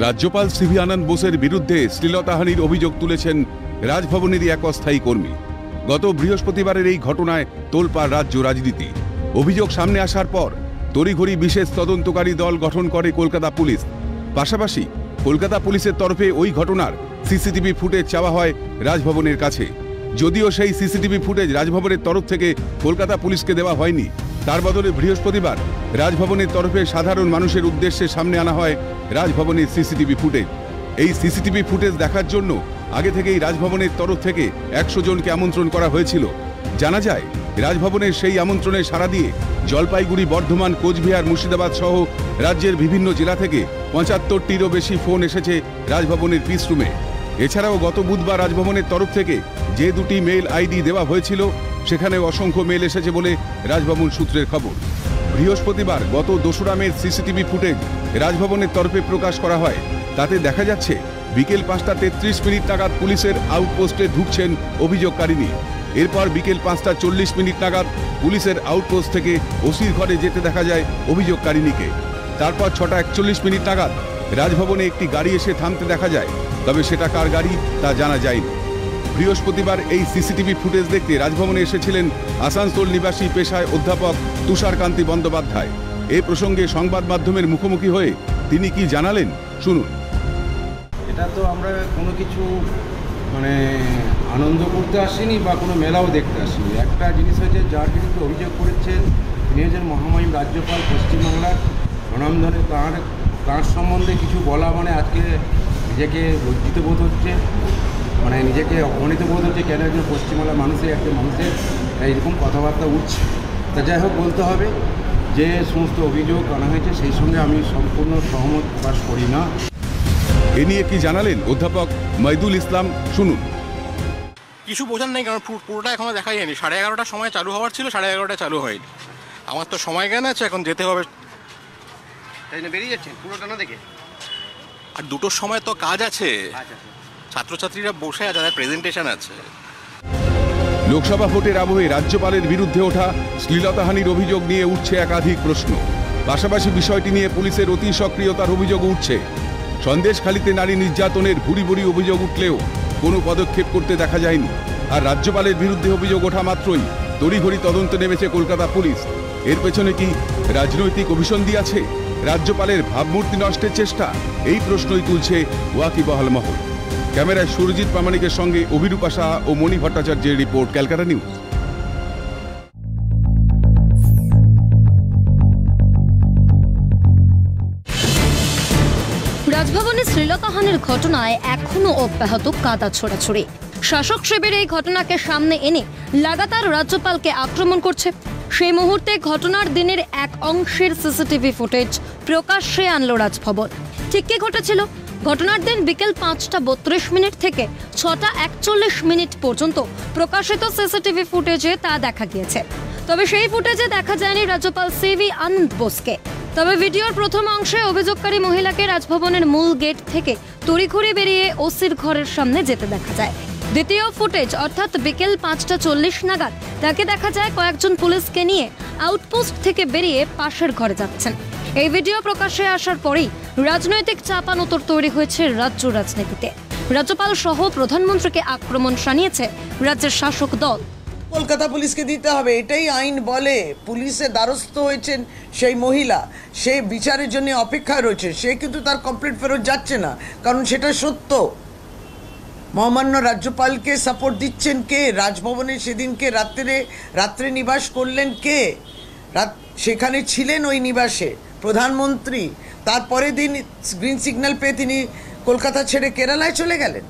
রাজ্যপাল সিভি আনন্দ বোসের বিরুদ্ধে শ্লীলতাহানির অভিযোগ তুলেছেন রাজভবনেরই এক অস্থায়ী কর্মী। গত বৃহস্পতিবারের এই ঘটনায় তোলপাড় রাজ্য রাজনীতি। অভিযোগ সামনে আসার পর তড়িঘড়ি বিশেষ তদন্তকারী দল গঠন করে কলকাতা পুলিশ। পাশাপাশি কলকাতা পুলিশের তরফে ওই ঘটনার সিসিটিভি ফুটেজ চাওয়া হয় রাজভবনের কাছে। যদিও সেই সিসিটিভি ফুটেজ রাজভবনের তরফ থেকে কলকাতা পুলিশকে দেওয়া হয়নি, তার বদলে বৃহস্পতিবার রাজভবনের তরফে সাধারণ মানুষের উদ্দেশ্যে সামনে আনা হয় রাজভবনের সিসিটিভি ফুটেজ। এই সিসিটিভি ফুটেজ দেখার জন্য আগে থেকেই রাজভবনের তরফ থেকে 100 জনকে আমন্ত্রণ করা হয়েছিল। জানা যায়, রাজভবনের সেই আমন্ত্রণে সাড়া দিয়ে জলপাইগুড়ি, বর্ধমান, কোচবিহার, মুর্শিদাবাদ সহ রাজ্যের বিভিন্ন জেলা থেকে 75টিরও বেশি ফোন এসেছে রাজভবনের পিস রুমে। এছাড়াও গত বুধবার রাজভবনের তরফ থেকে যে 2টি মেল আইডি দেওয়া হয়েছিল, সেখানে অসংখ্য মেল এসেছে বলে রাজভবন সূত্রের খবর। বৃহস্পতিবার গত 2রা মের সিসিটিভি ফুটেজ রাজভবনের তরফে প্রকাশ করা হয়। তাতে দেখা যাচ্ছে বিকেল 5টা 33 মিনিট নাগাদ পুলিশের আউটপোস্টে ঢুকছেন অভিযোগকারিনী। এরপর বিকেল 5টা 40 মিনিট নাগাদ পুলিশের আউটপোস্ট থেকে ওসির ঘরে যেতে দেখা যায় অভিযোগকারিনীকে। তারপর 6টা 41 মিনিট নাগাদ রাজভবনে একটি গাড়ি এসে থামতে দেখা যায়, তবে সেটা কার গাড়ি তা জানা যায়নি। বৃহস্পতিবার এই সিসিটিভি ফুটেজ দেখতে রাজভবনে এসেছিলেন আসানসোল নিবাসী পেশায় অধ্যাপক তুষারকান্তি বন্দ্যোপাধ্যায়। এই প্রসঙ্গে সংবাদ মাধ্যমের মুখোমুখি হয়ে তিনি কি জানালেন, শুনুন। এটা তো আমরা কোনো কিছু আনন্দ করতে আসিনি বা কোনো মেলাও দেখতে আসিনি। একটা জিনিস হচ্ছে, যার বিরুদ্ধে অভিযোগ করেছেন তিনি হচ্ছেন মহামহিম রাজ্যপাল পশ্চিমবাংলার, প্রণামধরে। তাঁর সম্বন্ধে কিছু বলা আজকে নিজেকে লজ্জিত বোধ হচ্ছে, নিজেকে অপমানিত বোধ হচ্ছে। কেন একজন পশ্চিমবাংলার একটা মানুষের এইরকম কথাবার্তা উঠছে। তা যাই হোক, বলতে হবে যে সমস্ত অভিযোগ আনা হয়েছে সেই সঙ্গে আমি সম্পূর্ণ সহমত প্রকাশ করি না। এ নিয়ে কি জানালেন অধ্যাপক মইদুল ইসলাম, শুনুন। কিছু বোঝার নেই, কারণ পুরোটা এখনো দেখা যায়নি। 11:30টার সময় চালু হওয়ার ছিল, 11:30টায় চালু হয়নি। আমার তো সময় জ্ঞান আছে, এখন যেতে হবে। তাই না, বেরিয়ে যাচ্ছেন পুরোটা না দেখে? আর 2টোর সময় তো কাজ আছে, ছাত্রছাত্রীরা বসে আছে, তাদের প্রেজেন্টেশন আছে। লোকসভা ভোটের আবহে রাজ্যপালের বিরুদ্ধে ওঠা শ্লীলতাহানির অভিযোগ নিয়ে উঠছে একাধিক প্রশ্ন। পাশাপাশি বিষয়টি নিয়ে পুলিশের অতি সক্রিয়তার অভিযোগ উঠছে। সন্দেশখালীতে নারী নির্যাতনের ভুরি ভুরি অভিযোগ উঠলেও কোনো পদক্ষেপ করতে দেখা যায়নি। আর রাজ্যপালের বিরুদ্ধে অভিযোগ ওঠা মাত্রই তড়িঘড়ি তদন্তে নেমেছে কলকাতা পুলিশ। এর পেছনে কি রাজনৈতিক অভিসন্ধি আছে? রাজ্যপালের ভাবমূর্তি নষ্টের চেষ্টা? এই প্রশ্নই তুলছে ওয়াকিবহাল মহল। ক্যামেরায় সুরজিৎ প্রামাণিকের সঙ্গে অভিরূপা শাহ ও মণি ভট্টাচার্যের রিপোর্ট, ক্যালকাটা নিউজ। রাজভবনে শ্লীলতাহানির ঘটনায় এখনো অব্যাহত কাদা ছোড়াছুড়ি। শাসক শিবির এই ঘটনাকে সামনে এনে লাগাতার রাজ্যপালকে আক্রমণ করছে। সেই মুহূর্তে ঘটনার দিনের এক অংশের সিসিটিভি ফুটেজ প্রকাশ্যে আনল রাজভবন। ঠিক কি ঘটেছিল? ঘটনার দিন বিকেল 5টা 32 মিনিট থেকে 6টা 41 মিনিট পর্যন্ত প্রকাশিত সিসিটিভি ফুটেজে তা দেখা গিয়েছে। তবে সেই ফুটেজে দেখা যায়নি রাজ্যপাল সিভি আনন্দ বোসকে। তবে ভিডিওর প্রথম অংশে অভিযোগকারী মহিলাকে রাজভবনের মূল গেট থেকে তড়িঘড়ি বেরিয়ে ওসির ঘরের সামনে যেতে দেখা যায়। দ্বিতীয় ফুটেজ অর্থাৎ বিকেল 5টা 40 নাগাদ তাকে দেখা যায় কয়েকজন পুলিশকে নিয়ে আউটপোস্ট থেকে বেরিয়ে পাশের ঘরে যাচ্ছেন। এই ভিডিও প্রকাশ্যে আসার পরেই রাজনৈতিক চাপানোতর তৈরি হয়েছে রাজ্য রাজনীতিতে। রাজ্যপাল সহ প্রধানমন্ত্রীকে আক্রমণ শানিয়েছে রাজ্যের শাসক দল। কলকাতা পুলিশকে দিতে হবে, এটাই আইন বলে। পুলিশের দ্বারস্থ হয়েছেন সেই মহিলা, সে বিচারের জন্য অপেক্ষায় রয়েছে। সে কিন্তু তার কমপ্লেন্ট ফেরত যাচ্ছে না, কারণ সেটা সত্য। মহামান্য রাজ্যপালকে সাপোর্ট দিচ্ছেন কে? রাজভবনে সেদিনকে রাত্রে নিবাস করলেন কে? সেখানে ছিলেন ওই নিবাসে প্রধানমন্ত্রী। তারপরে দিন গ্রিন সিগন্যাল পেয়ে তিনি কলকাতা ছেড়ে কেরালায় চলে গেলেন।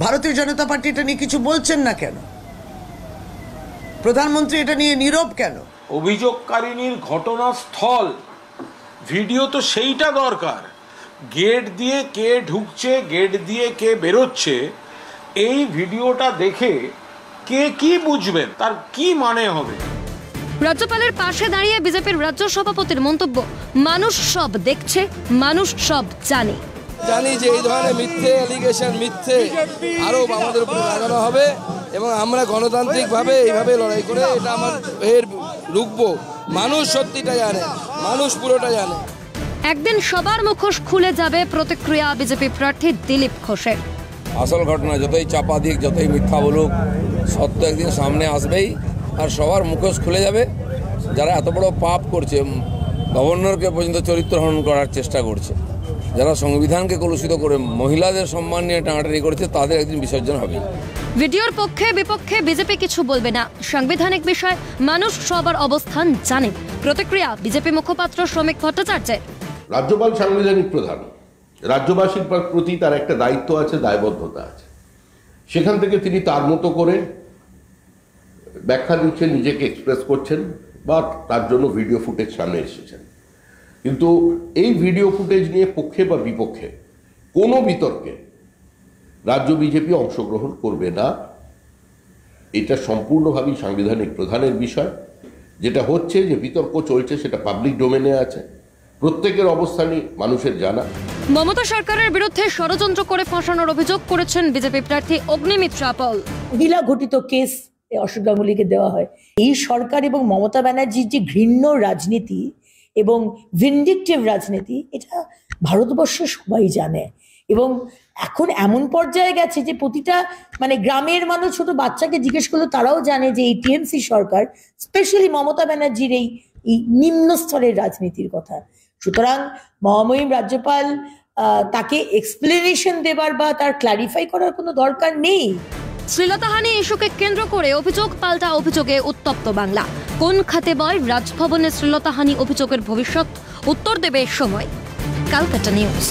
ভারতীয় জনতা পার্টি এটা নিয়ে কিছু বলছেন না কেন? প্রধানমন্ত্রী এটা নিয়ে নীরব কেন? অভিযোগকারিনীর ঘটনাস্থল ভিডিও তো সেইটা দরকার। গেট দিয়ে কে ঢুকছে, গেট দিয়ে কে বেরোচ্ছে, এই ভিডিওটা দেখে কে কি বুঝবেন, তার কি মানে হবে? রাজ্যপালের পাশে দাঁড়িয়ে বিজেপির রাজ্য সভাপতির মন্তব্য, মানুষ সব দেখছে, মানুষ সব জানে। জানি যে এই ধরনের মিথ্যে অ্যালিগেশন, মিথ্যে আরোপ আমাদের উপর লাগানো হবে এবং আমরা গণতান্ত্রিকভাবে এইভাবে লড়াই করে এটা রুখবো। মানুষ সত্যিটা জানে, মানুষ পুরোটা জানে। একদিন সবার মুখোশ খুলে যাবে প্রতিক্রিয়া বিজেপি প্রার্থী দিলীপ ঘোষের। আসল ঘটনা যতই চাপা দিক, যতই মিথ্যা বলুক, সত্য একদিন সামনে আসবেই আর সবার মুখোশ খুলে যাবে। যারা এত বড় পাপ করছে, গভর্নরকে পর্যন্ত চরিত্র হনন করার চেষ্টা করছে, যারা সংবিধানকে কলুষিত করে মহিলাদের সম্মান নিয়ে টানাটানি করছে, তাদের একদিন বিসর্জন হবে। ভিডিওর পক্ষে বিপক্ষে বিজেপি কিছু বলবে না, সাংবিধানিক বিষয় মানুষ সবার অবস্থান জানে। প্রতিক্রিয়া বিজেপি মুখপাত্র শ্রমিক ভট্টাচার্যের। রাজ্যপাল সাংবিধানিক প্রধান, রাজ্যবাসীর প্রতি তার একটা দায়িত্ব আছে, দায়বদ্ধতা আছে। সেখান থেকে তিনি তার মতো করে ব্যাখ্যা দিচ্ছেন, নিজেকে এক্সপ্রেস করছেন বা তার জন্য ভিডিও ফুটেজ সামনে এসেছেন। কিন্তু এই ভিডিও ফুটেজ নিয়ে পক্ষে বা বিপক্ষে কোনো বিতর্কে রাজ্য বিজেপি অংশগ্রহণ করবে না। এটা সম্পূর্ণভাবেই সাংবিধানিক প্রধানের বিষয়। যেটা হচ্ছে যে বিতর্ক চলছে সেটা পাবলিক ডোমেনে আছে, প্রত্যেকের অবস্থানই মানুষের জানা। মমতা সরকারের বিরুদ্ধে ষড়যন্ত্র করে ফাঁসানোর অভিযোগ করেছেন বিজেপি প্রার্থী অগ্নিমিত্রা পাল। মহিলা ঘটিত কেস অশোক গাঙ্গুলিকে দেওয়া হয়। এই সরকার এবং মমতা ব্যানার্জির যে ঘৃণ্য রাজনীতি এবং ভিন্ডিকটিভ রাজনীতি, এটা ভারতবর্ষে সবাই জানে। এবং এখন এমন পর্যায়ে গেছে যে প্রতিটা গ্রামের মানুষ, ছোট বাচ্চাকে জিজ্ঞেস করলে তারাও জানে যে এই টিএমসি সরকার, স্পেশালি মমতা ব্যানার্জির এই নিম্ন স্তরের রাজনীতির কথা। সুতরাং মহামহিম রাজ্যপাল তাকে এক্সপ্লেনেশন দেবার বা তার ক্লারিফাই করার কোনো দরকার নেই। শ্লীলতাহানি ইস্যুকে কেন্দ্র করে অভিযোগ পাল্টা অভিযোগে উত্তপ্ত বাংলা। কোন খাতে বয় রাজভবনের শ্লীলতাহানি অভিযোগের ভবিষ্যৎ? উত্তর দেবে সময়। ক্যালকাটা নিউজ।